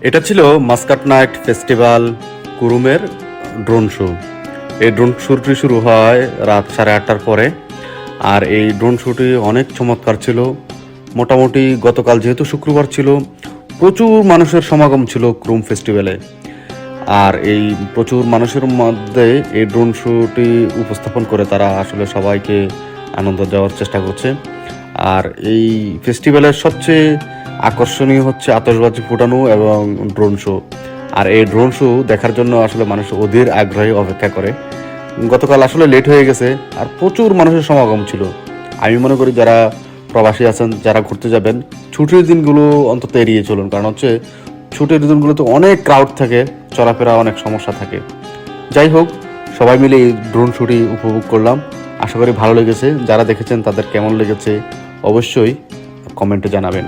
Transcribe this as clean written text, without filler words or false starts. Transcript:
এটা ছিল Muscat night festival কুরুমের ড্রোন শো। এই ড্রোন শোটি শুরু হয় রাত 8:30টার পরে। আর এই ড্রোন শোটি অনেক চমৎকার ছিল। মোটামুটি গতকাল যেহেতু শুক্রবার ছিল, প্রচুর মানুষের সমাগম ছিল ক্রুম ফেস্টিভ্যালে। আর এই প্রচুর মানুষের মধ্যে এই ড্রোন শোটি উপস্থাপন করে তারা আসলে সবাইকে আনন্দ দেওয়ার চেষ্টা করছে। আর এই ফেস্টিভ্যালের সবচেয়ে আকর্ষণীয় হচ্ছে আতশবাজি ফুটানো এবং ড্রোন শো। আর এই ড্রোন শো দেখার জন্য আসলে মানুষ অধীর আগ্রহে অপেক্ষা করে। গতকাল আসলে লেট হয়ে গেছে, আর প্রচুর মানুষের সমাগম ছিল। আমি মনে করি যারা প্রবাসী আছেন, যারা ঘুরতে যাবেন, ছুটির দিনগুলো অন্তত এড়িয়ে চলুন। কারণ হচ্ছে ছুটির দিনগুলোতে অনেক ক্রাউড থাকে, চলাফেরা অনেক সমস্যা থাকে। যাই হোক, সবাই মিলে এই ড্রোন শুটি উপভোগ করলাম। আশা করি ভালো লেগেছে। যারা দেখেছেন তাদের কেমন লেগেছে অবশ্যই কমেন্টে জানাবেন।